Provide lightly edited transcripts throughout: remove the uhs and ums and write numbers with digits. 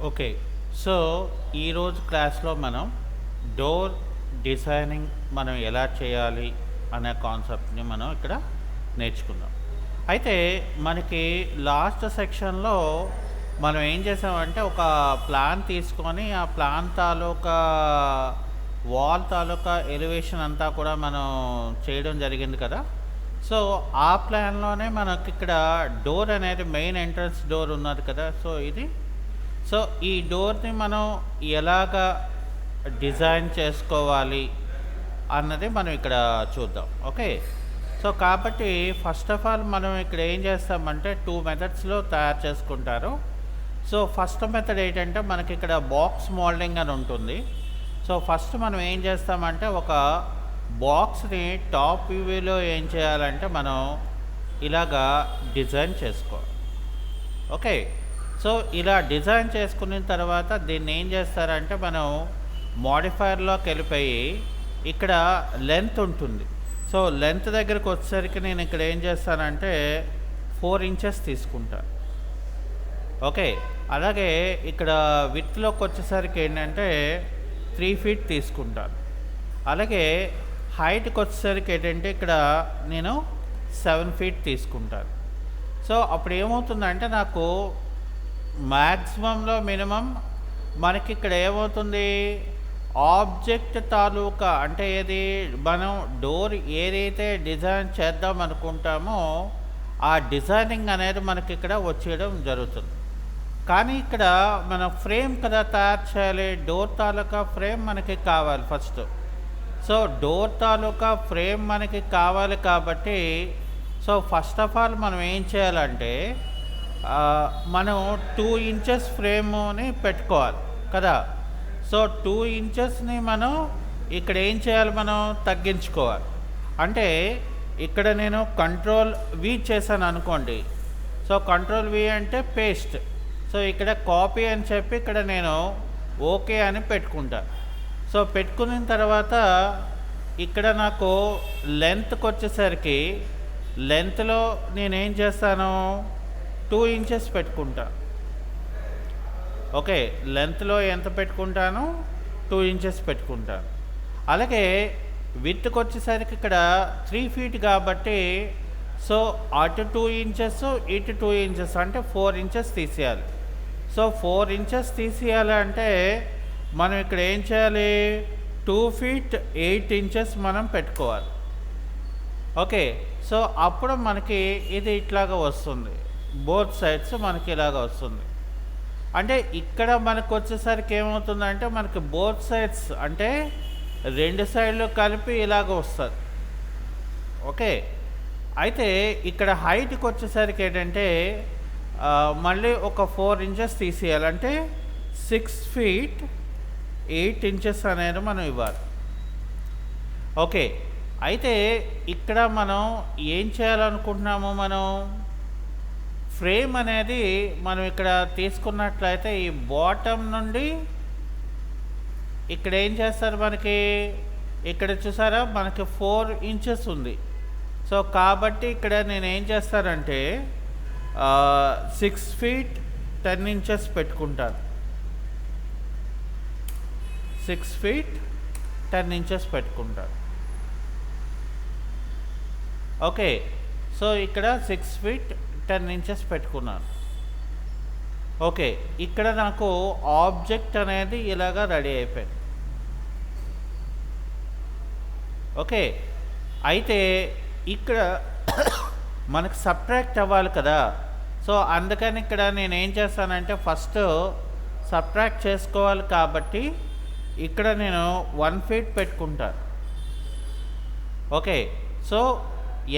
Okay. So, ఈరోజు క్లాస్‌లో మనం డోర్ డిజైనింగ్ మనం ఎలా చేయాలి అనే కాన్సెప్ట్‌ని మనం ఇక్కడ నేర్చుకుందాం. అయితే మనకి లాస్ట్ సెక్షన్‌లో మనం ఏం చేసామంటే ఒక ప్లాన్ తీసుకొని ఆ ప్లాన్ తాలూకా వాల్ తాలూకా ఎలివేషన్ అంతా కూడా మనం చేయడం జరిగింది కదా! సో, ఆ ప్లాన్‌లోనే మనకిక్కడ డోర్ అనేది మెయిన్ ఎంట్రన్స్ డోర్ ఉన్నది కదా! సో ఈ డోర్‌ని మనం ఎలాగా డిజైన్ చేసుకోవాలి అన్నది మనం ఇక్కడ చూద్దాం. ఓకే. సో కాబట్టి ఫస్ట్ ఆఫ్ ఆల్ మనం ఇక్కడ ఏం చేస్తామంటే 2 మెథడ్స్‌లో తయారు చేసుకుంటారు. సో ఫస్ట్ మెథడ్ ఏంటంటే మనకిక్కడ బాక్స్ మోల్డింగ్ అని ఉంటుంది. సో ఫస్ట్ మనం ఏం చేస్తామంటే ఒక బాక్స్‌ని టాప్ వ్యూలో ఏం చేయాలంటే మనం ఇలాగా డిజైన్ చేసుకోవాలి. ఓకే. సో ఇలా డిజైన్ చేసుకున్న తర్వాత దీన్ని ఏం చేస్తారంటే మనం మోడిఫైయర్‌లోకి వెళ్ళిపోయి ఇక్కడ లెంత్ ఉంటుంది. సో లెంత్ దగ్గరికి వచ్చేసరికి నేను ఇక్కడ ఏం చేస్తానంటే 4 ఇంచెస్ తీసుకుంటాను. ఓకే. అలాగే ఇక్కడ విడ్త్‌లోకి వచ్చేసరికి ఏంటంటే 3 ఫీట్ తీసుకుంటాను. అలాగే హైట్‌కి వచ్చేసరికి ఏంటంటే ఇక్కడ నేను 7 ఫీట్ తీసుకుంటాను. సో అప్పుడు ఏమవుతుందంటే నాకు మ్యాక్సిమంలో మినిమం మనకిక్కడ ఏమవుతుంది ఆబ్జెక్ట్ తాలూకా అంటే ఏది మనం డోర్ ఏదైతే డిజైన్ చేద్దాం అనుకుంటామో ఆ డిజైనింగ్ అనేది మనకి ఇక్కడ వచ్చేయడం జరుగుతుంది. కానీ ఇక్కడ మనం ఫ్రేమ్ కదా తయారు చేయాలి. డోర్ తాలూకా ఫ్రేమ్ మనకి కావాలి ఫస్ట్. సో డోర్ తాలూకా ఫ్రేమ్ మనకి కావాలి కాబట్టి సో ఫస్ట్ ఆఫ్ ఆల్ మనం ఏం చేయాలంటే మనం 2 ఇంచెస్ ఫ్రేమ్ని పెట్టుకోవాలి కదా. సో 2 ఇంచెస్ని మనం ఇక్కడ ఏం చేయాలి, మనం తగ్గించుకోవాలి. అంటే ఇక్కడ నేను కంట్రోల్ వి చేశాను అనుకోండి. సో కంట్రోల్ వి అంటే పేస్ట్. సో ఇక్కడ కాపీ అని చెప్పి ఇక్కడ నేను ఓకే అని పెట్టుకుంటాను. సో పెట్టుకున్న తర్వాత ఇక్కడ నాకు లెంత్కి వచ్చేసరికి లెంత్లో నేనేం చేస్తాను 2 ఇంచెస్ పెట్టుకుంటా. ఓకే. లెంత్లో ఎంత పెట్టుకుంటాను 2 ఇంచెస్ పెట్టుకుంటాను. అలాగే విడ్త్కి వచ్చేసరికి ఇక్కడ 3 ఫీట్ కాబట్టి సో అటు 2 ఇంచెస్ ఇటు 2 ఇంచెస్ అంటే 4 ఇంచెస్ తీసేయాలి. సో 4 ఇంచెస్ తీసేయాలి అంటే మనం ఇక్కడ ఏం చేయాలి 2 ఫీట్ 8 ఇంచెస్ మనం పెట్టుకోవాలి. ఓకే. సో అప్పుడు మనకి ఇది ఇట్లాగా వస్తుంది. బోత్ సైడ్స్ మనకి ఇలాగ వస్తుంది. అంటే ఇక్కడ మనకు వచ్చేసరికి ఏమవుతుందంటే మనకి బోత్ సైడ్స్ అంటే 2 సైడ్లు కలిపి ఇలాగ వస్తుంది. ఓకే. అయితే ఇక్కడ హైట్కి వచ్చేసరికి ఏంటంటే మళ్ళీ ఒక 4 ఇంచెస్ తీసేయాలంటే 6 ఫీట్ 8 ఇంచెస్ అనేది మనం ఇవ్వాలి. ఓకే. అయితే ఇక్కడ మనం ఏం చేయాలనుకుంటున్నాము, మనం ఫ్రేమ్ అనేది మనం ఇక్కడ తీసుకున్నట్లయితే ఈ బాటమ్ నుండి ఇక్కడ ఏం చేస్తారు మనకి ఇక్కడ చూసారా మనకి 4 ఇంచెస్ ఉంది. సో కాబట్టి ఇక్కడ నేను ఏం చేస్తానంటే 6 ఫీట్ 10 ఇంచెస్ పెట్టుకుంటాను. 6 ఫీట్ 10 ఇంచెస్ పెట్టుకుంటాను. ఓకే. సో ఇక్కడ 6 ఫీట్ 10 ఇంచెస్ పెట్టుకున్నాను. ఓకే. ఇక్కడ నాకు ఆబ్జెక్ట్ అనేది ఇలాగా రెడీ అయిపోయింది. ఓకే. అయితే ఇక్కడ మనకు సబ్ట్రాక్ట్ అవ్వాలి కదా. సో అందుకని ఇక్కడ నేను ఏం చేస్తానంటే ఫస్ట్ సబ్ట్రాక్ట్ చేసుకోవాలి కాబట్టి ఇక్కడ నేను 1 ఫీట్ పెట్టుకుంటాను. ఓకే. సో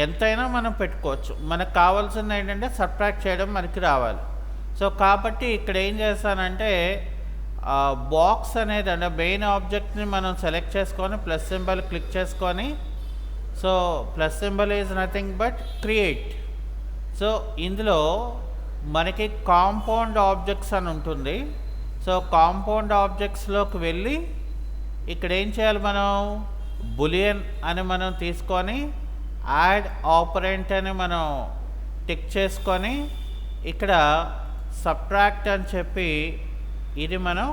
ఎంతైనా మనం పెట్టుకోవచ్చు. మనకు కావాల్సింది ఏంటంటే సబ్ట్రాక్ట్ చేయడం మనకి రావాలి. సో కాబట్టి ఇక్కడ ఏం చేస్తానంటే బాక్స్ అనేది అంటే మెయిన్ ఆబ్జెక్ట్ని మనం సెలెక్ట్ చేసుకొని ప్లస్ సింబల్ క్లిక్ చేసుకొని so plus symbol is nothing but create. So ఇందులో మనకి కాంపౌండ్ ఆబ్జెక్ట్స్ అని ఉంటుంది. సో కాంపౌండ్ ఆబ్జెక్ట్స్లోకి వెళ్ళి ఇక్కడ ఏం చేయాలి, మనం బులియన్ అని మనం తీసుకొని యాడ్ ఆపరెంట్ అని మనం టిక్ చేసుకొని ఇక్కడ సబ్ట్రాక్ట్ అని చెప్పి ఇది మనం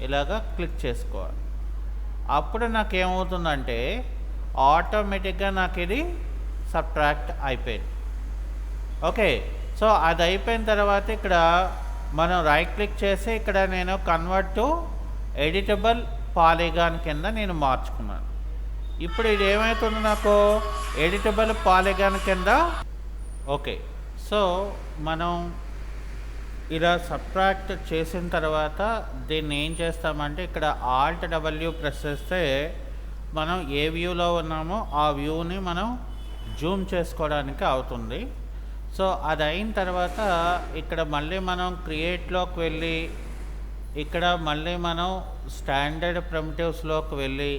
ఇలాగ క్లిక్ చేసుకోవాలి. అప్పుడు నాకేమవుతుందంటే ఆటోమేటిక్గా నాకు ఇది సబ్ట్రాక్ట్ అయిపోయింది. ఓకే, సో అది అయిపోయిన తర్వాత ఇక్కడ మనం రైట్ క్లిక్ చేసి ఇక్కడ నేను కన్వర్ట్ టు ఎడిటబుల్ పాలిగాన్ కింద నేను మార్చుకున్నాను. ఇప్పుడు ఇది ఏమవుతుంది, నాకు ఎడిటబుల్ పాలిగాన్ కింద. ఓకే, సో మనం ఇలా సబ్ట్రాక్ట్ చేసిన తర్వాత దీన్ని ఏం చేస్తామంటే ఇక్కడ ఆల్ట్ డబ్ల్యూ ప్రెస్ చేస్తే మనం ఏ వ్యూలో ఉన్నామో ఆ వ్యూని మనం జూమ్ చేసుకోవడానికి అవుతుంది. సో అది అయిన తర్వాత ఇక్కడ మళ్ళీ మనం క్రియేట్లోకి వెళ్ళి ఇక్కడ మళ్ళీ మనం స్టాండర్డ్ ప్రిమిటివ్స్లోకి వెళ్ళి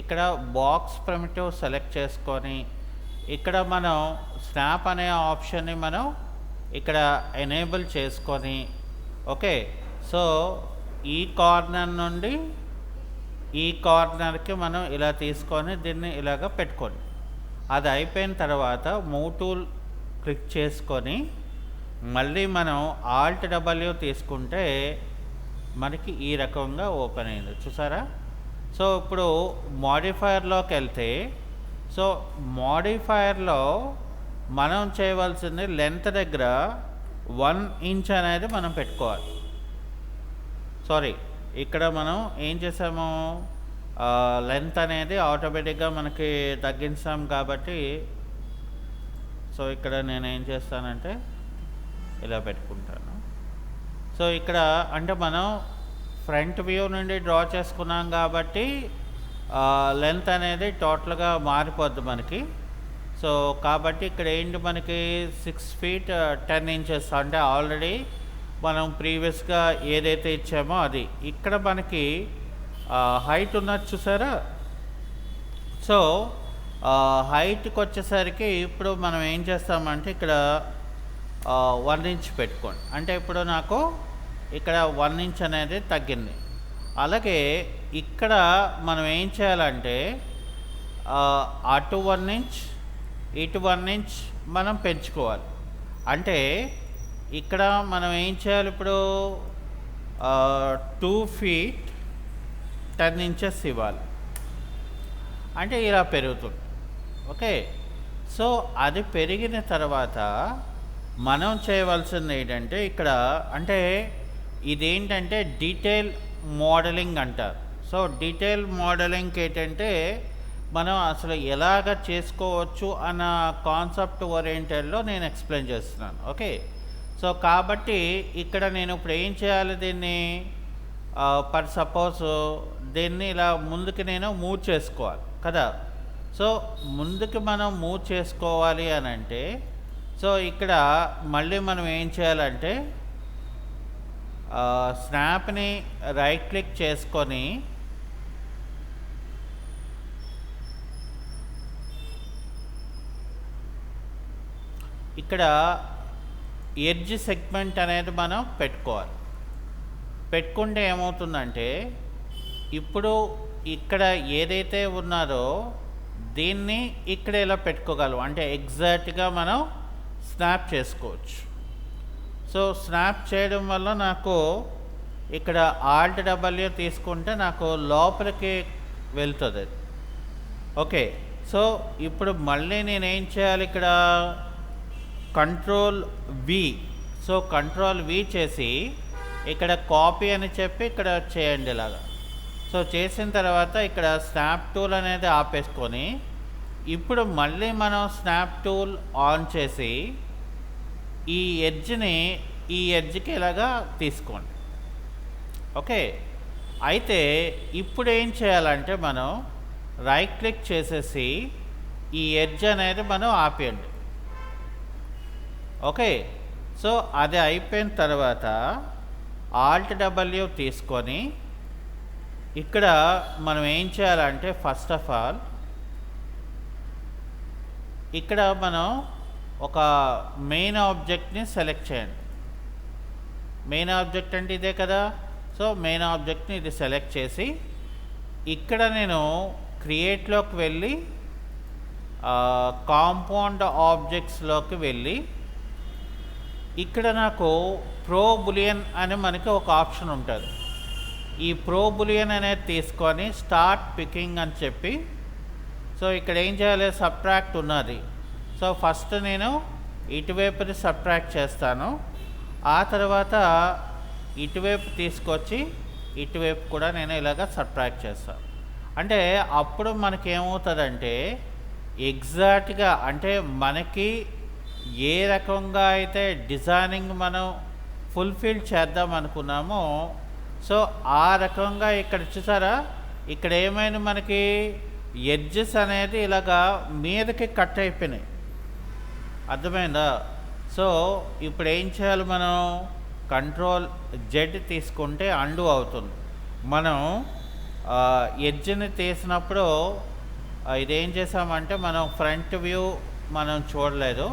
ఇక్కడ బాక్స్ ప్రిమిటివ్ సెలెక్ట్ చేసుకొని ఇక్కడ మనం స్నాప్ అనే ఆప్షన్ని మనం ఇక్కడ ఎనేబుల్ చేసుకొని ఓకే, సో ఈ కార్నర్ నుండి ఈ కార్నర్కి మనం ఇలా తీసుకొని దీన్ని ఇలాగ పెట్టుకోండి. అది అయిపోయిన తర్వాత మూవ్ టూల్ క్లిక్ చేసుకొని మళ్ళీ మనం ఆల్ట్ డబ్ల్యూ తీసుకుంటే మనకి ఈ రకంగా ఓపెన్ అయింది, చూసారా. సో ఇప్పుడు మోడిఫైయర్లోకి వెళ్తే సో మోడిఫైయర్లో మనం చేయవలసింది లెంత్ దగ్గర 1 ఇంచ్ అనేది మనం పెట్టుకోవాలి. సారీ, ఇక్కడ మనం ఏం చేసాము, లెంత్ అనేది ఆటోమేటిక్గా మనకి తగ్గించాం కాబట్టి సో ఇక్కడ నేను ఏం చేస్తానంటే ఇలా పెట్టుకుంటాను. సో ఇక్కడ అంటే మనం ఫ్రంట్ వ్యూ నుండి డ్రా చేసుకున్నాం కాబట్టి లెంత్ అనేది టోటల్గా మారిపోద్ది మనకి. సో కాబట్టి ఇక్కడ ఏంటి మనకి 6 feet 10 inches అంటే ఆల్రెడీ మనం ప్రీవియస్గా ఏదైతే ఇచ్చామో అది. ఇక్కడ మనకి హైట్ ఉన్నది చూసారా. సో హైట్కి వచ్చేసరికి ఇప్పుడు మనం ఏం చేస్తామంటే ఇక్కడ 1 inch పెట్టుకోండి. అంటే ఇప్పుడు నాకు ఇక్కడ 1 inch అనేది తగ్గింది. అలాగే ఇక్కడ మనం ఏం చేయాలంటే అటు 1 inch ఇటు 1 inch మనం పెంచుకోవాలి. అంటే ఇక్కడ మనం ఏం చేయాలి, ఇప్పుడు 2 feet 10 inches ఇవ్వాలి. అంటే ఇలా పెరుగుతుంది. ఓకే, సో అది పెరిగిన తర్వాత మనం చేయవలసింది ఏంటంటే ఇక్కడ అంటే ఇదేంటంటే డీటెయిల్ మోడలింగ్ అంటారు. సో డీటెయిల్ మోడలింగ్కి ఏంటంటే మనం అసలు ఎలాగ చేసుకోవచ్చు అన్న కాన్సెప్ట్ ఓరియంటెడ్లో నేను ఎక్స్ప్లెయిన్ చేస్తున్నాను. ఓకే, సో కాబట్టి ఇక్కడ నేను ఇప్పుడు ఏం చేయాలి, దీన్ని ఫర్ సపోజ్ దీన్ని ఇలా ముందుకు నేను మూవ్ చేసుకోవాలి కదా. సో ముందుకు మనం మూవ్ చేసుకోవాలి అని అంటే సో ఇక్కడ మళ్ళీ మనం ఏం చేయాలంటే స్నాప్ని రైట్ క్లిక్ చేసుకొని ఇక్కడ ఎడ్జ్ సెగ్మెంట్ అనేది మనం పెట్టుకోవాలి. పెట్టుకుంటే ఏమవుతుందంటే ఇప్పుడు ఇక్కడ ఏదైతే ఉన్నారో దీన్ని ఇక్కడ ఇలా పెట్టుకోగలం. అంటే ఎగ్జాక్ట్గా మనం స్నాప్ చేసుకోవచ్చు. సో స్నాప్ చేయడం వల్ల నాకు ఇక్కడ ఆల్ట్ డబ్ల్యూ తీసుకుంటే నాకు లోపలికి వెళ్తుంది. ఓకే, సో ఇప్పుడు మళ్ళీ నేనేం చేయాలి, ఇక్కడ control V. So control V చేసి ఇక్కడ కాపీ అని చెప్పి ఇక్కడ చేయండి ఇలాగా. సో చేసిన తర్వాత ఇక్కడ స్నాప్ టూల్ అనేది ఆపేసుకొని ఇప్పుడు మళ్ళీ మనం స్నాప్ టూల్ ఆన్ చేసి ఈ ఎడ్జ్ని ఈ ఎడ్జ్కి ఇలాగా తీసుకోండి. ఓకే, అయితే ఇప్పుడు ఏం చేయాలంటే మనం రైట్ క్లిక్ చేసేసి ఈ ఎడ్జ్ అనేది మనం ఆపేయండి. ఓకే, సో అది అయిపోయిన తర్వాత ఆల్ట్ డబ్ల్యూ తీసుకొని ఇక్కడ మనం ఏం చేయాలంటే ఫస్ట్ ఆఫ్ ఆల్ ఇక్కడ మనం ఒక మెయిన్ ఆబ్జెక్ట్ని సెలెక్ట్ చేయండి. మెయిన్ ఆబ్జెక్ట్ అంటే ఇదే కదా. సో మెయిన్ ఆబ్జెక్ట్ని ఇది సెలెక్ట్ చేసి ఇక్కడ నేను క్రియేట్లోకి వెళ్ళి కాంపౌండ్ ఆబ్జెక్ట్స్లోకి వెళ్ళి ఇక్కడ నాకు ప్రో బులియన్ అని మనకి ఒక ఆప్షన్ ఉంటుంది. ఈ ప్రో బులియన్ అనేది తీసుకొని స్టార్ట్ పికింగ్ అని చెప్పి, సో ఇక్కడ ఏం చేయాలి, సబ్ట్రాక్ట్ ఉన్నది. సో ఫస్ట్ నేను ఇటువైపుని సబ్ట్రాక్ట్ చేస్తాను, ఆ తర్వాత ఇటువైపు తీసుకొచ్చి ఇటువైపు కూడా నేను ఇలాగ సబ్ట్రాక్ట్ చేస్తాను. అంటే అప్పుడు మనకి ఏమవుతుందంటే ఎగ్జాక్ట్గా అంటే మనకి ఏ రకంగా అయితే డిజైనింగ్ మనం ఫుల్ఫిల్ చేద్దాం అనుకున్నామో, సో ఆ రకంగా ఇక్కడ చూసారా, ఇక్కడ ఏమైనా మనకి ఎడ్జెస్ అనేది ఇలాగా మీదకి కట్ అయిపోయినాయి. అర్థమైందా? సో ఇప్పుడు ఏం చేయాలి, మనం కంట్రోల్ జెడ్ తీసుకుంటే అండు అవుతుంది. మనం ఎడ్జ్ని తీసినప్పుడు ఇదేం చేసామంటే మనం ఫ్రంట్ వ్యూ మనం చూడలేదు.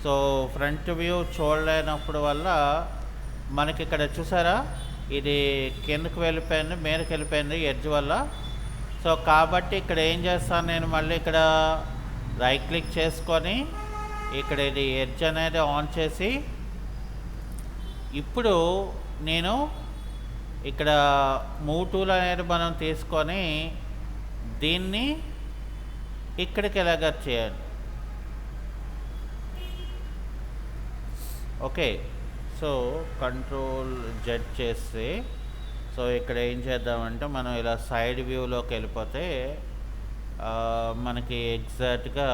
సో ఫ్రంట్ వ్యూ చూడలేనప్పుడు వల్ల మనకి ఇక్కడ చూసారా, ఇది కిందకి వెళ్ళిపోయింది, మీదకి వెళ్ళిపోయింది ఎడ్జ్ వల్ల. సో కాబట్టి ఇక్కడ ఏం చేస్తాను, నేను మళ్ళీ ఇక్కడ రైట్ క్లిక్ చేసుకొని ఇక్కడ ఇది ఎడ్జ్ అనేది ఆన్ చేసి, ఇప్పుడు నేను ఇక్కడ మూవ్ టూల్ అనేది మనం తీసుకొని దీన్ని ఇక్కడికి ఎలాగ చేయాలి. ఓకే, సో కంట్రోల్ జెడ్ చేస్తే, సో ఇక్కడ ఏం చేద్దామంటే మనం ఇలా సైడ్ వ్యూలోకి వెళ్ళిపోతే మనకి ఎగ్జాక్ట్గా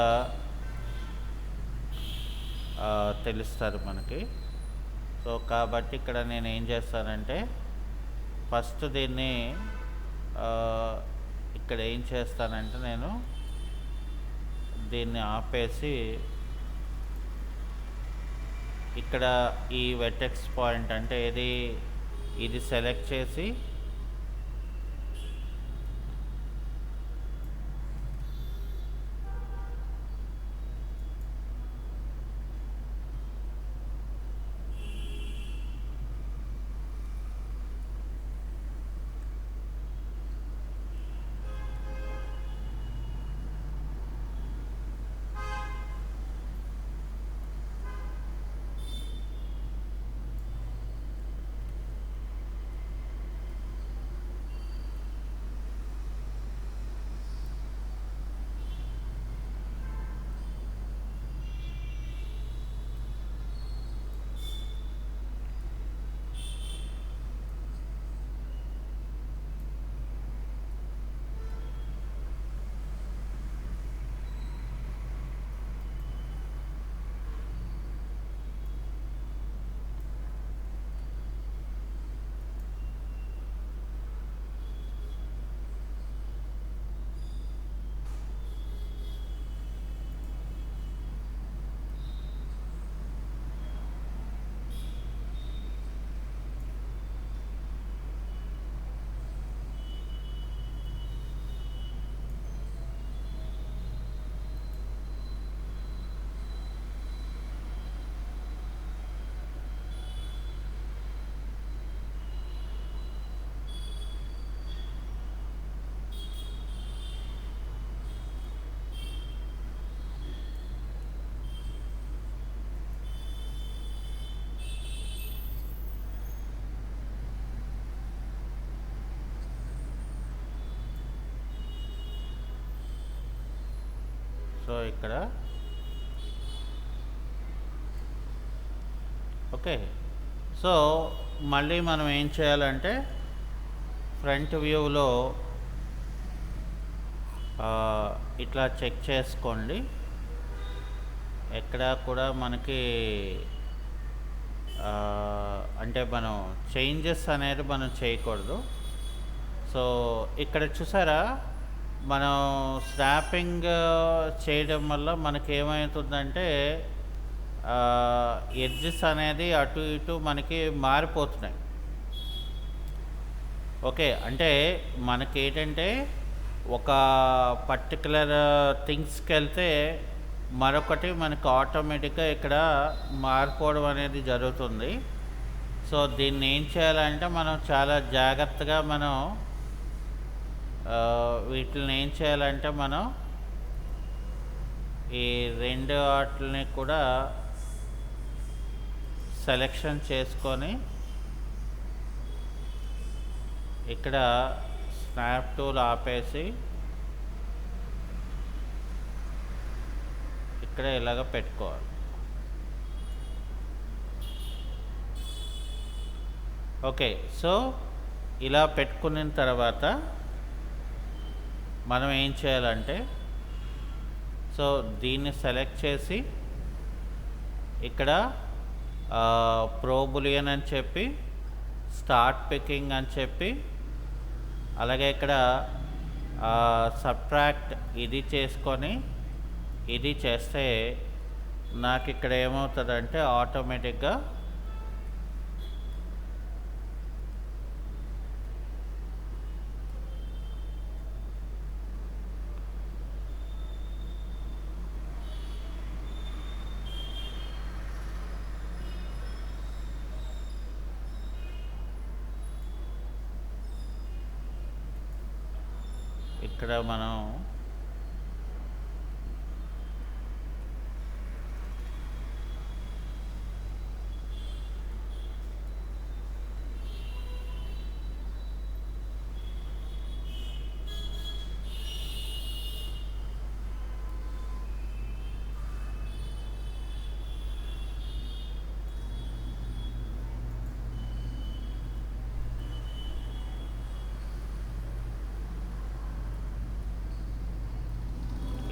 తెలుస్తారు మనకి. సో కాబట్టి ఇక్కడ నేను ఏం చేస్తానంటే ఫస్ట్ దీన్ని ఇక్కడ ఏం చేస్తానంటే నేను దీన్ని ఆపేసి ఇక్కడ ఈ వెర్టెక్స్ పాయింట్ అంటే ఇది సెలెక్ట్ చేసి సో ఇక్కడ ఓకే. సో మళ్ళీ మనం ఏం చేయాలంటే ఫ్రంట్ వ్యూలో ఇట్లా చెక్ చేసుకోండి, ఎక్కడ కూడా మనకి అంటే మనం చేంజెస్ అనేది మనం చేయకూడదు. సో ఇక్కడ చూసారా, మనం స్నాపింగ్ చేయడం వల్ల మనకి ఏమవుతుందంటే ఎడ్జెస్ అనేది అటు ఇటు మనకి మారిపోతున్నాయి. ఓకే, అంటే మనకి ఏంటంటే ఒక పర్టికులర్ థింగ్స్కి వెళ్తే మరొకటి మనకు ఆటోమేటిక్గా ఇక్కడ మారిపోవడం అనేది జరుగుతుంది. సో దీన్ని ఏం చేయాలంటే మనం చాలా జాగ్రత్తగా మనం వీటిని ఏం చేయాలంటే మనం ఈ రెండు వాటిని కూడా సెలెక్షన్ చేసుకొని ఇక్కడ స్నాప్ టూల్ ఆపేసి ఇక్కడ ఇలాగ పెట్టుకోవాలి. ఓకే, సో ఇలా పెట్టుకున్న తర్వాత మనం ఏం చేయాలంటే, సో దీన్ని సెలెక్ట్ చేసి ఇక్కడ ప్రో బూలియన్ అని చెప్పి, స్టార్ట్ పికింగ్ అని చెప్పి, అలాగే ఇక్కడ సబ్ట్రాక్ట్ ఇది చేసుకొని ఇది చేస్తే నాకు ఇక్కడ ఏమవుతుందంటే ఆటోమేటిక్గా ఇక్కడ మనం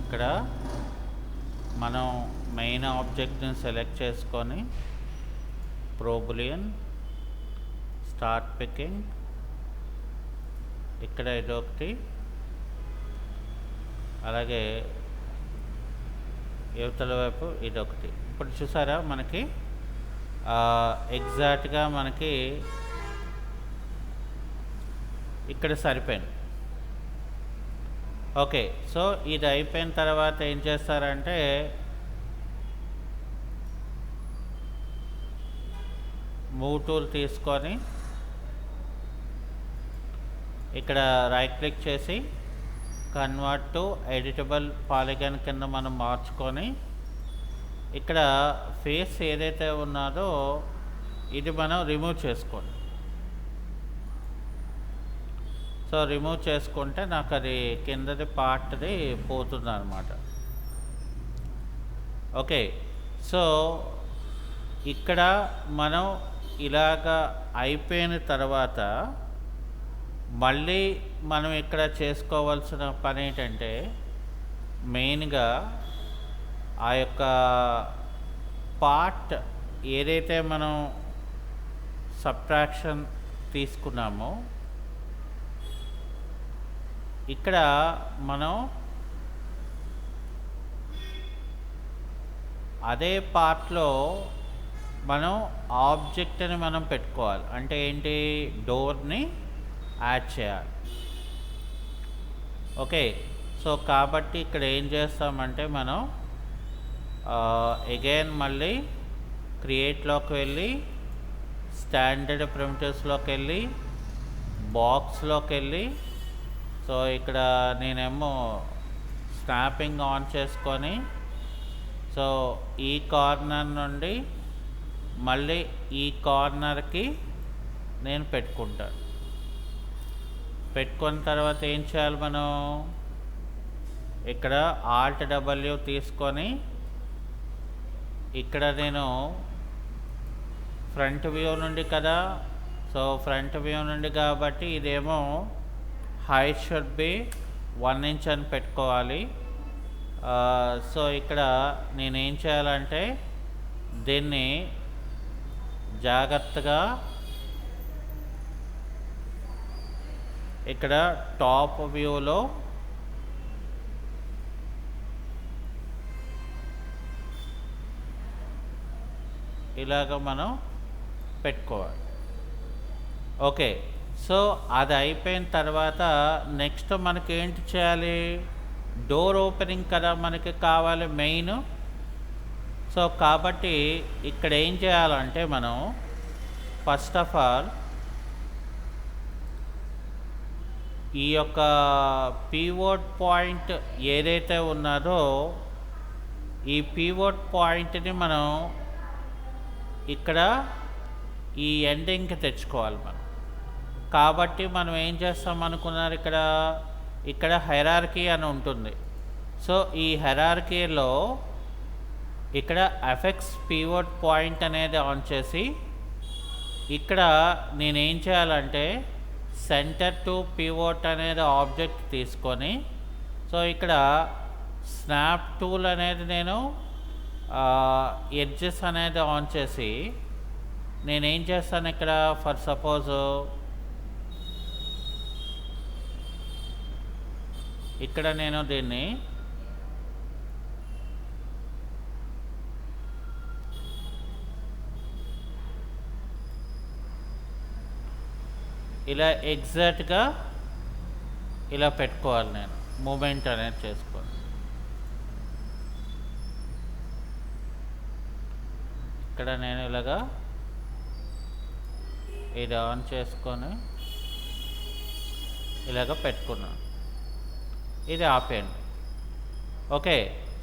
ఇక్కడ మనం మెయిన్ ఆబ్జెక్ట్ని సెలెక్ట్ చేసుకొని ప్రో బూలియన్, స్టార్ట్ పికింగ్, ఇక్కడ ఇదొకటి, అలాగే యువతల వైపు ఇదొకటి. ఇప్పుడు చూసారా మనకి ఎగ్జాక్ట్గా మనకి ఇక్కడ సరిపోయింది. ఓకే, సో ఇది అయిపోయిన తర్వాత ఏం చేస్తారంటే మూవ్ టూల్ తీసుకొని ఇక్కడ రైట్ క్లిక్ చేసి కన్వర్ట్ టు ఎడిటబుల్ పాలిగాన్ కింద మనం మార్చుకొని ఇక్కడ ఫేస్ ఏదైతే ఉన్నదో ఇది మనం రిమూవ్ చేసుకోండి. సో రిమూవ్ చేసుకుంటే నాకు అది కిందది పార్ట్ది పోతుంది అన్నమాట. ఓకే, సో ఇక్కడ మనం ఇలాగ అయిపోయిన తర్వాత మళ్ళీ మనం ఇక్కడ చేసుకోవాల్సిన పని ఏంటంటే మెయిన్గా ఆ యొక్క పార్ట్ ఏదైతే మనం సబ్ట్రాక్షన్ తీసుకున్నామో ఇక్కడ మనం అదే పార్ట్లో మనం ఆబ్జెక్ట్ని మనం పెట్టుకోవాలి. అంటే ఏంటి, డోర్ని యాడ్ చేయాలి. ఓకే, సో కాబట్టి ఇక్కడ ఏం చేస్తామంటే మనం అగైన్ మళ్ళీ క్రియేట్లోకి వెళ్ళి స్టాండర్డ్ ప్రిమిటివ్స్లోకి వెళ్ళి బాక్స్లోకి వెళ్ళి, సో ఇక్కడ నేనేమో స్నాపింగ్ ఆన్ చేసుకొని సో ఈ కార్నర్ నుండి మళ్ళీ ఈ కార్నర్కి నేను పెట్టుకుంటాను. పెట్టుకున్న తర్వాత ఏం చేయాలి, మనం ఇక్కడ ఆల్ట్ డబ్ల్యూ తీసుకొని ఇక్కడ నేను ఫ్రంట్ వ్యూ నుండి కదా, సో ఫ్రంట్ వ్యూ నుండి కాబట్టి ఇదేమో హైట్ షుడ్ బి 1 ఇంచ్ అని పెట్టుకోవాలి. సో ఇక్కడ నేనేం చేయాలంటే దీన్ని జాగ్రత్తగా ఇక్కడ టాప్ వ్యూలో ఇలాగ మనం పెట్టుకోవాలి. ఓకే, సో అది అయిపోయిన తర్వాత నెక్స్ట్ మనకి ఏంటి చేయాలి, డోర్ ఓపెనింగ్ కదా మనకి కావాలి మెయిన్. సో కాబట్టి ఇక్కడ ఏం చేయాలంటే మనం ఫస్ట్ ఆఫ్ ఆల్ ఈ యొక్క పీవోట్ పాయింట్ ఏదైతే ఉన్నదో ఈ పీవోట్ పాయింట్ని మనం ఇక్కడ ఈ ఎండింగ్కి తెచ్చుకోవాలి మనం. కాబట్టి మనం ఏం చేస్తాం అనుకున్నారు, ఇక్కడ హైరార్కీ అని ఉంటుంది. సో ఈ హైరార్కీలో ఇక్కడ ఎఫెక్స్ పివోట్ పాయింట్ అనేది ఆన్ చేసి ఇక్కడ నేనేం చేయాలంటే సెంటర్ టు పివోట్ అనేది ఆబ్జెక్ట్ తీసుకొని, సో ఇక్కడ స్నాప్ టూల్ అనేది నేను ఎడ్జెస్ అనేది ఆన్ చేసి నేనేం చేస్తాను, ఇక్కడ ఫర్ సపోజ్ ఇక్కడ నేను దీన్ని ఇలా ఎగ్జాక్ట్గా ఇలా పెట్టుకోవాలి. నేను మూమెంట్ అనేది చేసుకోవాలి. ఇక్కడ నేను ఇలాగా ఇది ఆన్ చేసుకొని ఇలాగ పెట్టుకున్నాను. ఇది ఆపేయండి. ఓకే,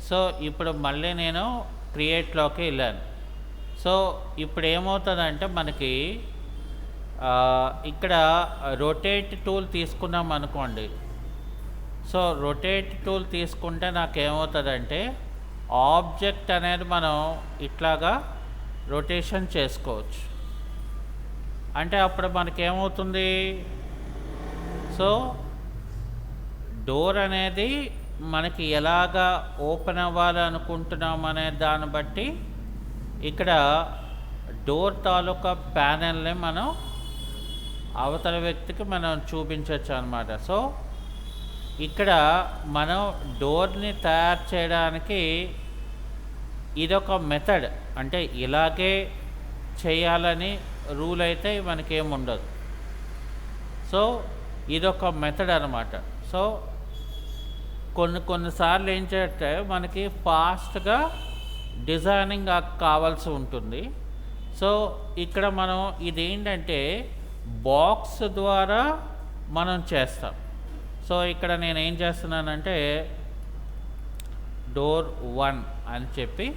సో ఇప్పుడు మళ్ళీ నేను క్రియేట్లోకి వెళ్ళాను. సో ఇప్పుడు ఏమవుతుందంటే మనకి ఇక్కడ రొటేట్ టూల్ తీసుకున్నాం అనుకోండి. సో రొటేట్ టూల్ తీసుకుంటే నాకేమవుతుందంటే ఆబ్జెక్ట్ అనేది మనం ఇట్లాగా రొటేషన్ చేసుకోవచ్చు. అంటే అప్పుడు మనకేమవుతుంది, సో డోర్ అనేది మనకి ఎలాగా ఓపెన్ అవ్వాలి అనుకుంటున్నాం అనే దాన్ని బట్టి ఇక్కడ డోర్ తాలూకా ప్యానెల్ని మనం అవతల వ్యక్తికి మనం చూపించవచ్చు అన్నమాట. సో ఇక్కడ మనం డోర్ని తయారు చేయడానికి ఇదొక మెథడ్. అంటే ఇలాగే చేయాలని రూల్ అయితే మనకేముండదు. సో ఇదొక మెథడ్ అన్నమాట. సో కొన్నిసార్లు ఏం చేస్తే మనకి ఫాస్ట్గా డిజైనింగ్ కావాల్సి ఉంటుంది. సో ఇక్కడ మనం ఇదేంటంటే బాక్స్ ద్వారా మనం చేస్తాం. సో ఇక్కడ నేను ఏం చేస్తున్నానంటే డోర్ 1 అని చెప్పి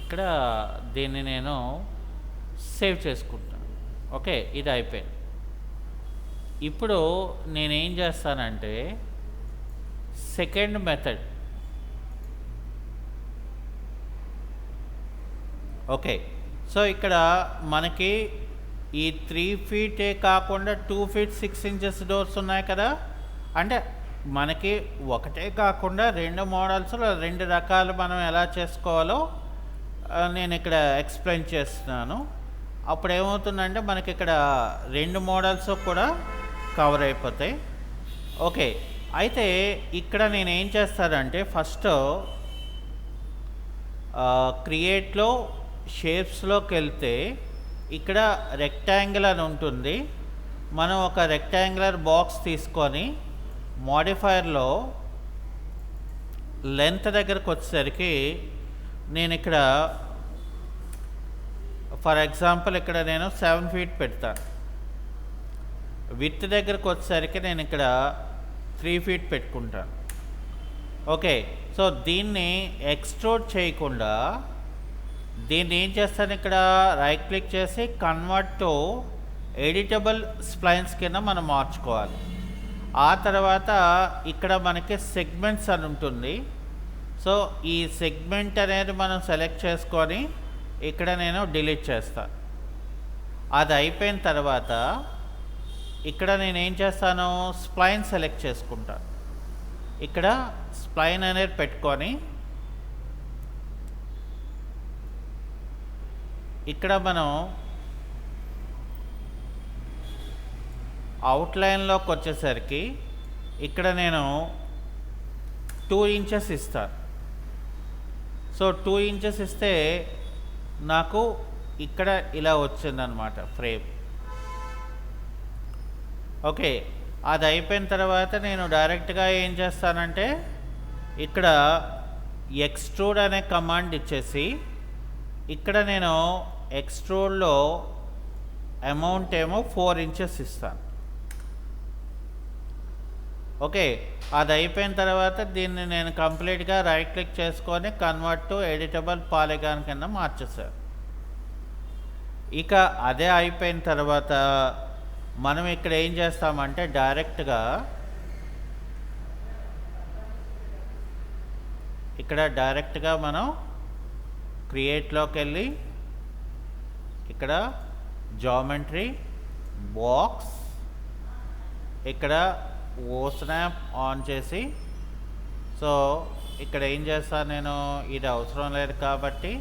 ఇక్కడ దీన్ని నేను సేవ్ చేసుకుంటాను. ఓకే, ఇది అయిపోయింది. ఇప్పుడు నేనేం చేస్తానంటే సెకండ్ మెథడ్. ఓకే, సో ఇక్కడ మనకి ఈ 3 ఫీటే కాకుండా 2 ఫీట్ 6 ఇంచెస్ డోర్స్ ఉన్నాయి కదా. అంటే మనకి ఒకటే కాకుండా 2 మోడల్స్లో 2 రకాలు మనం ఎలా చేసుకోవాలో నేను ఇక్కడ ఎక్స్ప్లెయిన్ చేస్తున్నాను. అప్పుడు ఏమవుతుందంటే మనకి ఇక్కడ 2 మోడల్స్ కూడా కవర్ అయిపోతాయి. ఓకే, అయితే ఇక్కడ నేను ఏం చేస్తానంటే ఫస్ట్ క్రియేట్లో షేప్స్లోకి వెళ్తే ఇక్కడ రెక్టాంగిల్ అని ఉంటుంది. మనం ఒక రెక్టాంగులర్ బాక్స్ తీసుకొని మోడిఫైర్లో లెంత్ దగ్గరకు వచ్చేసరికి నేను ఇక్కడ ఫర్ ఎగ్జాంపుల్ ఇక్కడ నేను 7 ఫీట్ పెడతాను. విత్ దగ్గరకు వచ్చేసరికి నేను ఇక్కడ 3 ఫీట్ పెట్టుకుంటాను. ఓకే, సో దీన్ని ఎక్స్ట్రూడ్ చేయకుండా దీన్ని ఏం చేస్తాను, ఇక్కడ రైట్ క్లిక్ చేసి కన్వర్ట్ టు ఎడిటబుల్ స్ప్లైన్స్ కింద మనం మార్చుకోవాలి. ఆ తర్వాత ఇక్కడ మనకి సెగ్మెంట్స్ అని ఉంటుంది. సో ఈ సెగ్మెంట్ అనేది మనం సెలెక్ట్ చేసుకొని ఇక్కడ నేను డిలీట్ చేస్తాను. అది అయిపోయిన తర్వాత ఇక్కడ నేను ఏం చేస్తాను, స్ప్లైన్ సెలెక్ట్ చేసుకుంటాను. ఇక్కడ స్ప్లైన్ అనేది పెట్టుకొని ఇక్కడ మనం అవుట్లైన్లోకి వచ్చేసరికి ఇక్కడ నేను 2 ఇంచెస్ ఇస్తాను. సో 2 ఇంచెస్ ఇస్తే నాకు ఇక్కడ ఇలా వచ్చిందనమాట ఫ్రేమ్. ఓకే, అది అయిపోయిన తర్వాత నేను డైరెక్ట్గా ఏం చేస్తానంటే ఇక్కడ ఎక్స్ట్రూడ్ అనే కమాండ్ ఇచ్చేసి ఇక్కడ నేను ఎక్స్ట్రూడ్లో అమౌంట్ ఏమో 4 ఇంచెస్ ఇస్తాను. ఓకే, అది అయిపోయిన తర్వాత దీన్ని నేను కంప్లీట్గా రైట్ క్లిక్ చేసుకొని కన్వర్ట్ టు ఎడిటబుల్ పాలిగాన్ కింద మార్చేసాను. ఇక అదే అయిపోయిన తర్వాత మనం ఇక్కడ ఏం చేస్తామంటే డైరెక్ట్గా మనం క్రియేట్లోకి వెళ్ళి ఇక్కడ జామెట్రీ బాక్స్ ఇక్కడ ఓ స్నాప్ ఆన్ చేసి, సో ఇక్కడ ఏం చేస్తాను నేను, ఇది అవసరం లేదు కాబట్టి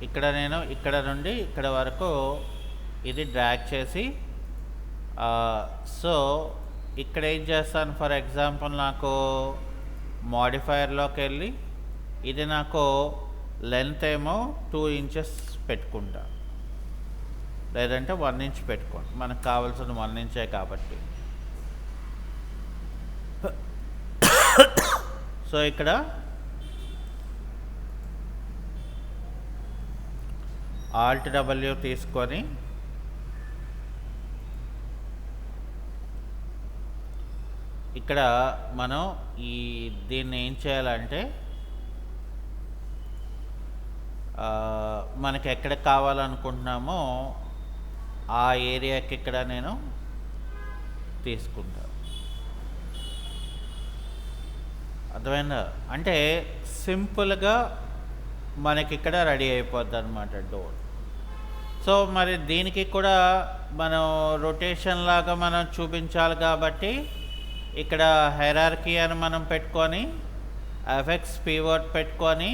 ఇక్కడ నేను ఇక్కడ నుండి ఇక్కడ వరకు ఇది డ్రాగ్ చేసి, సో ఇక్కడ ఏం చేస్తాను, ఫర్ ఎగ్జాంపుల్ నాకు మాడిఫైయర్లోకి వెళ్ళి ఇది నాకు లెంత్ ఏమో 2 ఇంచెస్ పెట్టుకుంటా, లేదంటే 1 ఇంచ్ పెట్టుకోండి, మనకు కావాల్సిన 1 ఇంచే కాబట్టి. సో ఇక్కడ Alt W తీసుకొని ఇక్కడ మనం దీన్ని ఏం చేయాలంటే మనకి ఎక్కడ కావాలనుకుంటున్నామో ఆ ఏరియాకి ఇక్కడ నేను తీసుకుంటా. అర్థమైందా? అంటే సింపుల్గా మనకి ఇక్కడ రెడీ అయిపోద్ది అనమాట డోర్. సో మరి దీనికి కూడా మనం రొటేషన్ లాగా మనం చూపించాలి కాబట్టి ఇక్కడ హైరార్కీ అని మనం పెట్టుకొని ఎఫెక్ట్స్ పీవర్డ్ పెట్టుకొని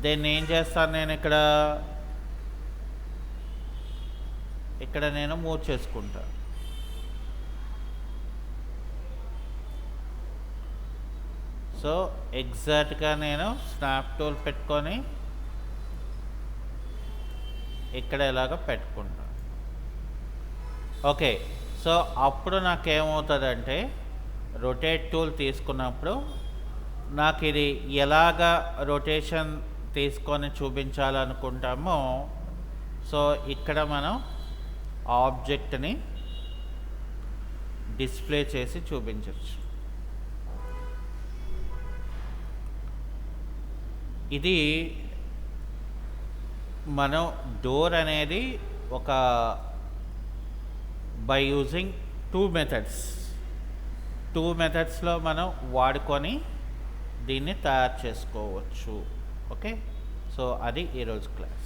దీన్ని ఏం చేస్తాను, నేను ఇక్కడ నేను మూవ్ చేసుకుంటా. సో ఎగ్జాక్ట్గా నేను స్నాప్ టూల్ పెట్టుకొని ఇక్కడ ఇలాగ పెట్టుకుంటా. ఓకే, సో అప్పుడు నాకేమవుతుందంటే రొటేట్ టూల్ తీసుకున్నప్పుడు నాకు ఇది ఎలాగ రొటేషన్ తీసుకొని చూపించాలనుకుంటామో, సో ఇక్కడ మనం ఆబ్జెక్ట్ని డిస్ప్లే చేసి చూపించవచ్చు. ఇది మనం డోర్ అనేది ఒక బై యూజింగ్ 2 మెథడ్స్లో మనం వాడుకొని దీన్ని తయారు చేసుకోవచ్చు. ఓకే, సో అది ఈరోజు క్లాస్.